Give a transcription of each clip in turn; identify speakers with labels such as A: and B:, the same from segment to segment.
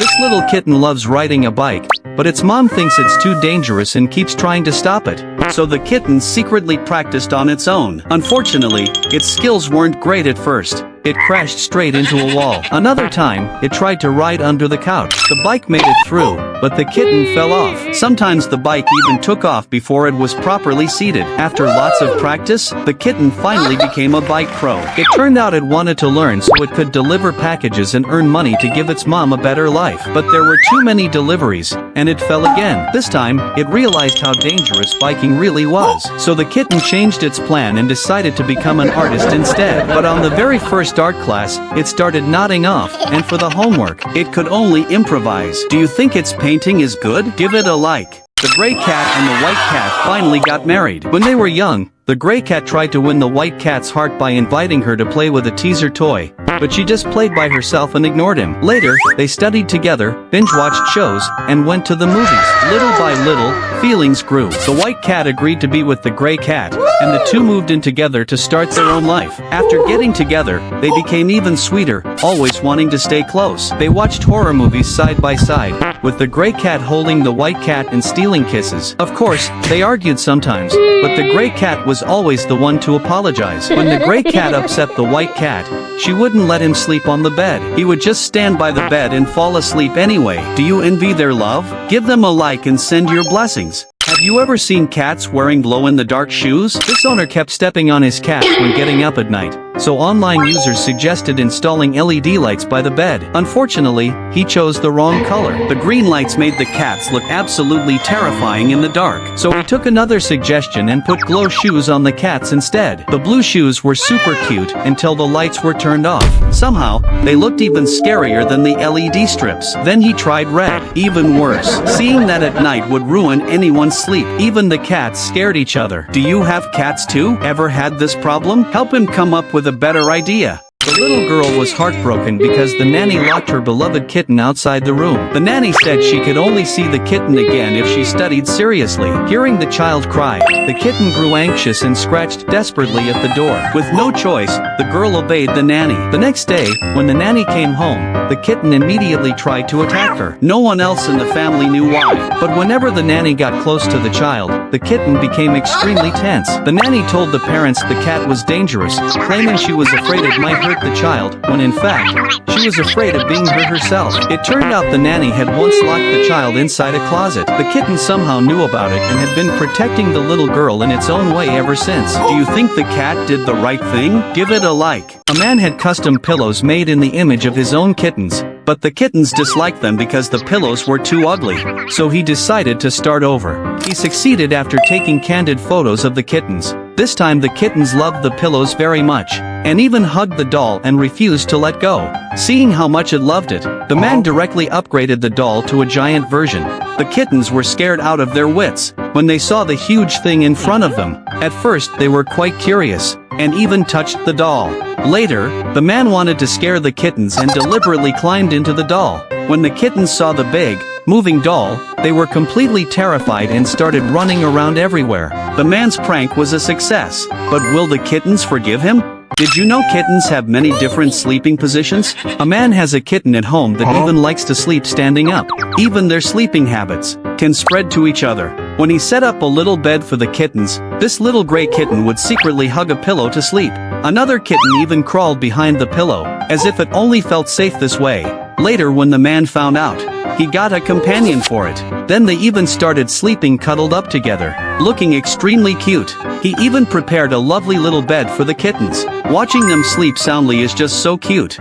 A: This little kitten loves riding a bike, but its mom thinks it's too dangerous and keeps trying to stop it. So the kitten secretly practiced on its own. Unfortunately, its skills weren't great at first. It crashed straight into a wall. Another time, it tried to ride under the couch. The bike made it through, but the kitten fell off. Sometimes the bike even took off before it was properly seated. After lots of practice, the kitten finally became a bike pro. It turned out it wanted to learn so it could deliver packages and earn money to give its mom a better life. But there were too many deliveries, and it fell again. This time, it realized how dangerous biking really was. So the kitten changed its plan and decided to become an artist instead. But on the very first art class, it started nodding off, and for the homework, it could only improvise. Do you think its painting is good? Give it a like. The gray cat and the white cat finally got married. When they were young, the gray cat tried to win the white cat's heart by inviting her to play with a teaser toy, but she just played by herself and ignored him. Later, they studied together, binge-watched shows, and went to the movies. Little by little, feelings grew. The white cat agreed to be with the gray cat, and the two moved in together to start their own life. After getting together, they became even sweeter, always wanting to stay close. They watched horror movies side by side, with the gray cat holding the white cat and stealing kisses. Of course, they argued sometimes, but the gray cat was always the one to apologize. When the gray cat upset the white cat, she wouldn't let him sleep on the bed. He would just stand by the bed and fall asleep anyway. Do you envy their love? Give them a like and send your blessings. Have you ever seen cats wearing glow-in-the-dark shoes? This owner kept stepping on his cat when getting up at night, so online users suggested installing LED lights by the bed. Unfortunately, he chose the wrong color. The green lights made the cats look absolutely terrifying in the dark, so he took another suggestion and put glow shoes on the cats instead. The blue shoes were super cute until the lights were turned off. Somehow, they looked even scarier than the LED strips. Then he tried red. Even worse. Seeing that at night would ruin anyone's sleep. Even the cats scared each other. Do you have cats too? Ever had this problem? Help him come up with a better idea. The little girl was heartbroken because the nanny locked her beloved kitten outside the room. The nanny said she could only see the kitten again if she studied seriously. Hearing the child cry, the kitten grew anxious and scratched desperately at the door. With no choice, the girl obeyed the nanny. The next day, when the nanny came home, the kitten immediately tried to attack her. No one else in the family knew why, but whenever the nanny got close to the child, the kitten became extremely tense. The nanny told the parents the cat was dangerous, claiming she was afraid it might hurt the child, when in fact, she was afraid of being hurt herself. It turned out the nanny had once locked the child inside a closet. The kitten somehow knew about it and had been protecting the little girl in its own way ever since. Do you think the cat did the right thing? Give it a like. A man had custom pillows made in the image of his own kittens, but the kittens disliked them because the pillows were too ugly, so he decided to start over. He succeeded after taking candid photos of the kittens. This time the kittens loved the pillows very much, and even hugged the doll and refused to let go. Seeing how much it loved it, the man directly upgraded the doll to a giant version. The kittens were scared out of their wits when they saw the huge thing in front of them. At first they were quite curious, and even touched the doll. Later, the man wanted to scare the kittens and deliberately climbed into the doll. When the kittens saw the big, moving doll, they were completely terrified and started running around everywhere. The man's prank was a success, but will the kittens forgive him? Did you know kittens have many different sleeping positions? A man has a kitten at home that even likes to sleep standing up. Even their sleeping habits can spread to each other. When he set up a little bed for the kittens, this little gray kitten would secretly hug a pillow to sleep. Another kitten even crawled behind the pillow, as if it only felt safe this way. Later, when the man found out, he got a companion for it. Then they even started sleeping cuddled up together, looking extremely cute. He even prepared a lovely little bed for the kittens. Watching them sleep soundly is just so cute.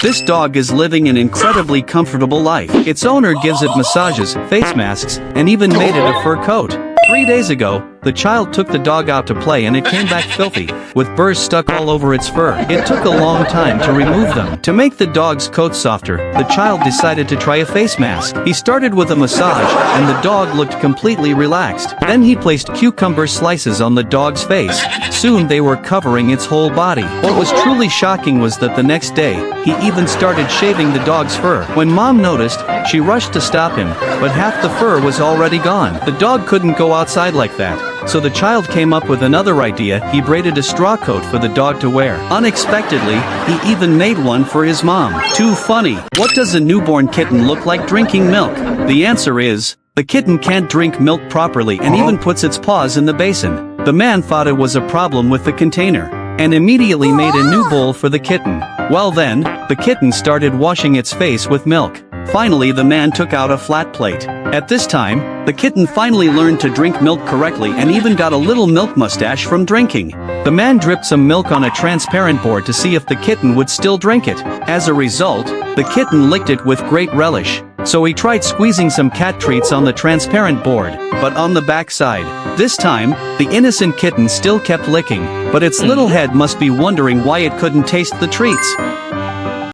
A: This dog is living an incredibly comfortable life. Its owner gives it massages, face masks, and even made it a fur coat. 3 days ago, the child took the dog out to play and it came back filthy, with burrs stuck all over its fur. It took a long time to remove them. To make the dog's coat softer, the child decided to try a face mask. He started with a massage, and the dog looked completely relaxed. Then he placed cucumber slices on the dog's face. Soon they were covering its whole body. What was truly shocking was that the next day, he even started shaving the dog's fur. When mom noticed, she rushed to stop him, but half the fur was already gone. The dog couldn't go outside like that. So the child came up with another idea. He braided a straw coat for the dog to wear. Unexpectedly, he even made one for his mom. Too funny. What does a newborn kitten look like drinking milk? The answer is, the kitten can't drink milk properly and even puts its paws in the basin. The man thought it was a problem with the container, and immediately made a new bowl for the kitten. Well then, the kitten started washing its face with milk. Finally, the man took out a flat plate. At this time, the kitten finally learned to drink milk correctly and even got a little milk mustache from drinking. The man dripped some milk on a transparent board to see if the kitten would still drink it. As a result, the kitten licked it with great relish. So he tried squeezing some cat treats on the transparent board, but on the back side. This time, the innocent kitten still kept licking, but its little head must be wondering why it couldn't taste the treats.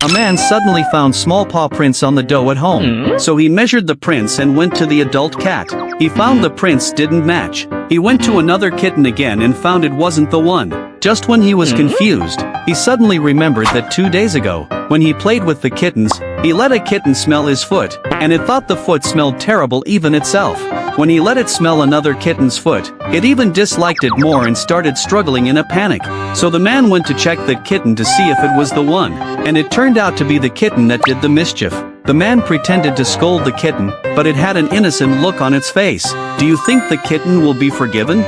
A: A man suddenly found small paw prints on the dough at home, so he measured the prints and went to the adult cat. He found the prints didn't match. He went to another kitten again and found it wasn't the one. Just when he was confused, he suddenly remembered that 2 days ago, when he played with the kittens, he let a kitten smell his foot, and it thought the foot smelled terrible even itself. When he let it smell another kitten's foot, it even disliked it more and started struggling in a panic. So the man went to check the kitten to see if it was the one, and it turned out to be the kitten that did the mischief. The man pretended to scold the kitten, but it had an innocent look on its face. Do you think the kitten will be forgiven?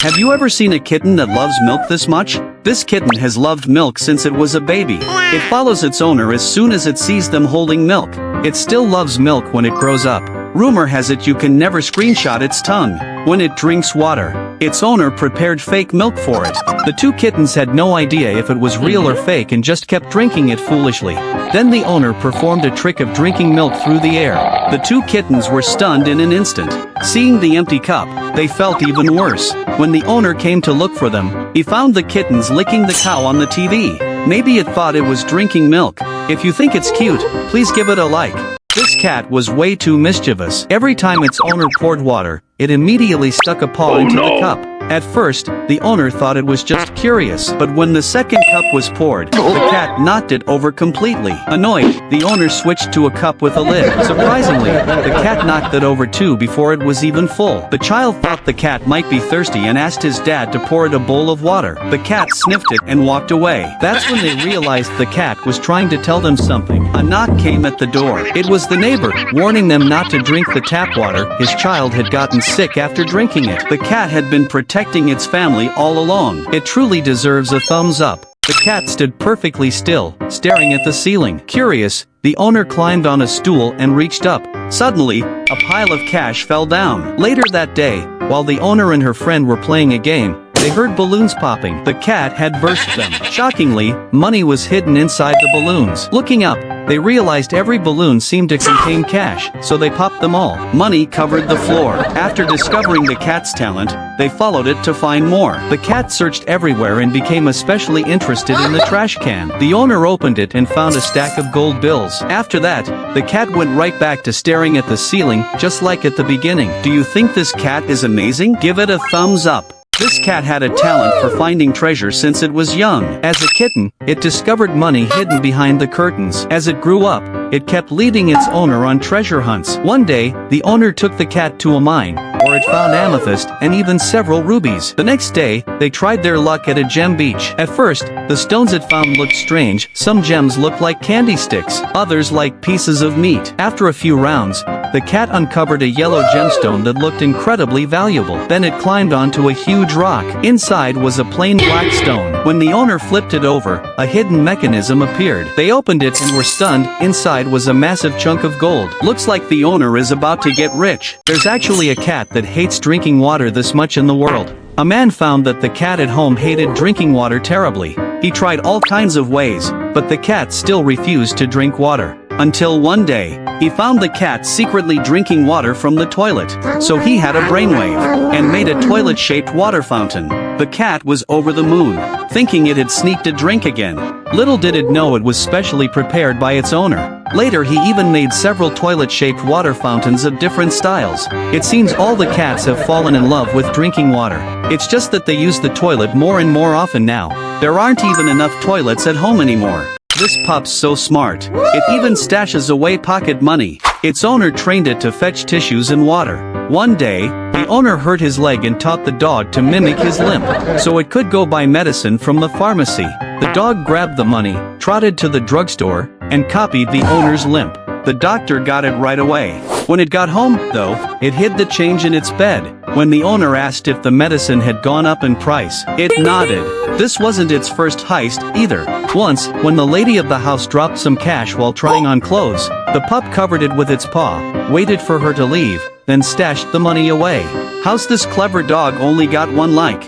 A: Have you ever seen a kitten that loves milk this much? This kitten has loved milk since it was a baby. It follows its owner as soon as it sees them holding milk. It still loves milk when it grows up. Rumor has it you can never screenshot its tongue when it drinks water. Its owner prepared fake milk for it. The two kittens had no idea if it was real or fake and just kept drinking it foolishly. Then the owner performed a trick of drinking milk through the air. The two kittens were stunned in an instant. Seeing the empty cup, they felt even worse. When the owner came to look for them, he found the kittens licking the cow on the TV. Maybe it thought it was drinking milk. If you think it's cute, please give it a like. This cat was way too mischievous. Every time its owner poured water, it immediately stuck a paw into the cup. At first, the owner thought it was just curious, but when the second cup was poured, the cat knocked it over completely. Annoyed, the owner switched to a cup with a lid. Surprisingly, the cat knocked it over too before it was even full. The child thought the cat might be thirsty and asked his dad to pour it a bowl of water. The cat sniffed it and walked away. That's when they realized the cat was trying to tell them something. A knock came at the door. It was the neighbor, warning them not to drink the tap water. His child had gotten sick after drinking it. The cat had been protecting its family all along. It truly deserves a thumbs up. The cat stood perfectly still, staring at the ceiling. Curious, the owner climbed on a stool and reached up. Suddenly, a pile of cash fell down. Later that day, while the owner and her friend were playing a game, they heard balloons popping. The cat had burst them. Shockingly, money was hidden inside the balloons. Looking up, they realized every balloon seemed to contain cash, so they popped them all. Money covered the floor. After discovering the cat's talent, they followed it to find more. The cat searched everywhere and became especially interested in the trash can. The owner opened it and found a stack of gold bills. After that, the cat went right back to staring at the ceiling, just like at the beginning. Do you think this cat is amazing? Give it a thumbs up. This cat had a talent for finding treasure since it was young. As a kitten, it discovered money hidden behind the curtains. As it grew up, it kept leading its owner on treasure hunts. One day, the owner took the cat to a mine, where it found amethyst and even several rubies. The next day, they tried their luck at a gem beach. At first, the stones it found looked strange. Some gems looked like candy sticks, others like pieces of meat. After a few rounds, the cat uncovered a yellow gemstone that looked incredibly valuable. Then it climbed onto a huge rock. Inside was a plain black stone. When the owner flipped it over, a hidden mechanism appeared. They opened it and were stunned. Inside was a massive chunk of gold. Looks like the owner is about to get rich. There's actually a cat that hates drinking water this much in the world. A man found that the cat at home hated drinking water terribly. He tried all kinds of ways, but the cat still refused to drink water. Until one day, he found the cat secretly drinking water from the toilet. So he had a brainwave and made a toilet-shaped water fountain. The cat was over the moon, thinking it had sneaked a drink again. Little did it know it was specially prepared by its owner. Later he even made several toilet-shaped water fountains of different styles. It seems all the cats have fallen in love with drinking water. It's just that they use the toilet more and more often now. There aren't even enough toilets at home anymore. This pup's so smart. It even stashes away pocket money. Its owner trained it to fetch tissues and water. One day, the owner hurt his leg and taught the dog to mimic his limp, so it could go buy medicine from the pharmacy. The dog grabbed the money, trotted to the drugstore, and copied the owner's limp. The doctor got it right away. When it got home, though, it hid the change in its bed. When the owner asked if the medicine had gone up in price, it nodded. This wasn't its first heist, either. Once, when the lady of the house dropped some cash while trying on clothes, the pup covered it with its paw, waited for her to leave, then stashed the money away. How's this clever dog only got one like?